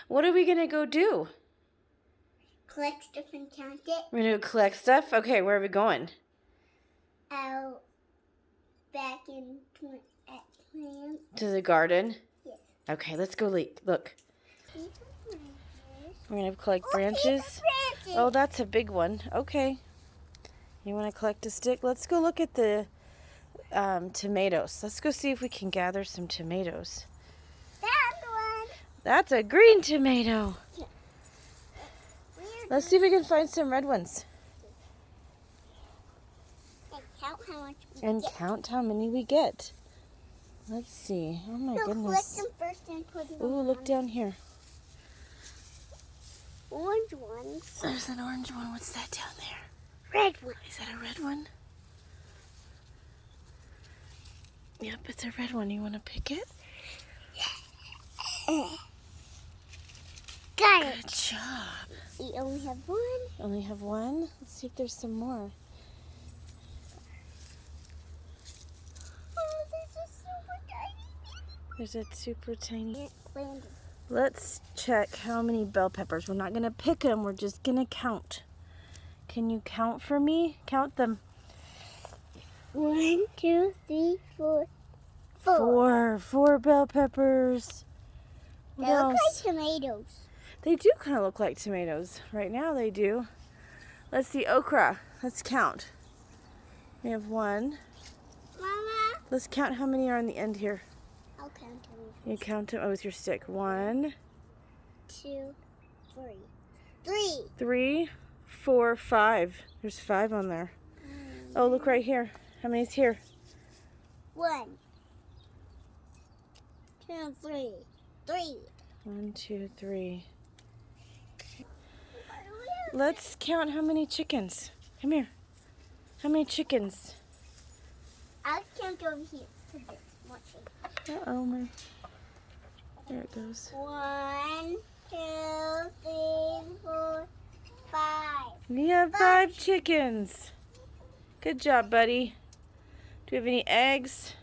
What are we going to go do? Collect stuff and count it. We're going to collect stuff? Okay, where are we going? Out back in at plants. To the garden? Yes. Okay, let's go look. We're going to collect Oh, branches. Oh, that's a big one. Okay. You want to collect a stick? Let's go look at the tomatoes. Let's go see if we can gather some tomatoes. That one. That's a green tomato. Yeah. Let's see if we can find some red ones. And count how much we And get. count how many we get. Let's see. Oh my Collect goodness. them first and put them Ooh, look down here. Orange ones. There's an orange one. What's that down there? Red one. Is that a red one? Yep, it's a red one. You want to pick it? Got it. Good job. We only have one. Only have one? Let's see if there's some more. Oh, this is super tiny. There's a super tiny. Landed. Let's check how many bell peppers. We're not going to pick them. We're just going to count. Can you count for me? Count them. 1, 2, 3, 4, 4. Four bell peppers. What They look else? like tomatoes. They do kind of look like tomatoes. Right now they do. Let's see, okra. Let's count. We have 1. Mama. Let's count how many are on the end here. I'll count them. You count them with your stick. 1, 2, 3. 3. 3, 4, 5. There's 5 on there. Oh, look right here. How many's here? 1, 2, 3. 3. 1, 2, 3. Let's count how many chickens. Come here. How many chickens? I'll count over here to this. Watch it. Uh-oh, my. There it goes. 1, 2, 3, 4, 5. We have 5 chickens. Good job, buddy. Do we have any eggs?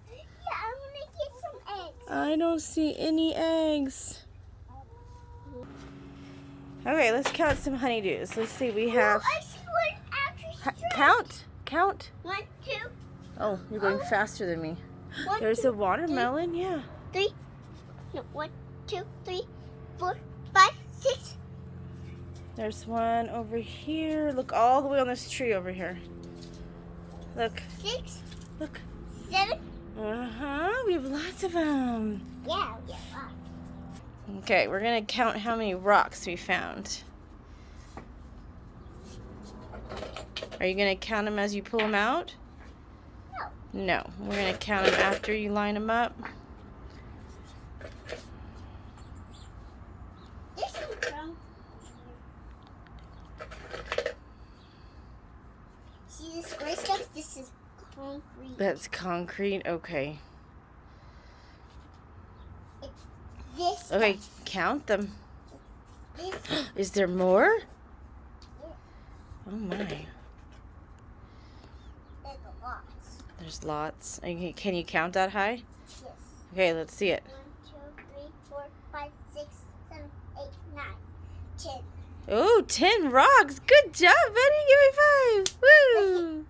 Yeah, I'm gonna get some eggs. I don't see any eggs. Okay, let's count some honeydews. Let's see, we have... Oh, I see one actually. Count. 1, 2, Oh, you're going faster than me. 1, There's 2, a watermelon, yeah. 3. No, 1, 2, 3, 4, 5, 6. There's one over here. Look all the way on this tree over here. Look. 6. Look. 7. Uh-huh, we have lots of them. Yeah, we have lots. Okay, we're going to count how many rocks we found. Are you going to count them as you pull them out? No. No, we're going to count them after you line them up. This is from. See this gray stuff? This is concrete. That's concrete, okay. This. Okay, count them. This. Is there more? Yeah. Oh my, There's a lot. there's lots. Can you count that high? Yes. Okay, let's see it. 1, 2, 3, 4, 5, 6, 7, 8, 9, 10. Oh, 10 rocks. Good job, buddy. Give me 5. Woo!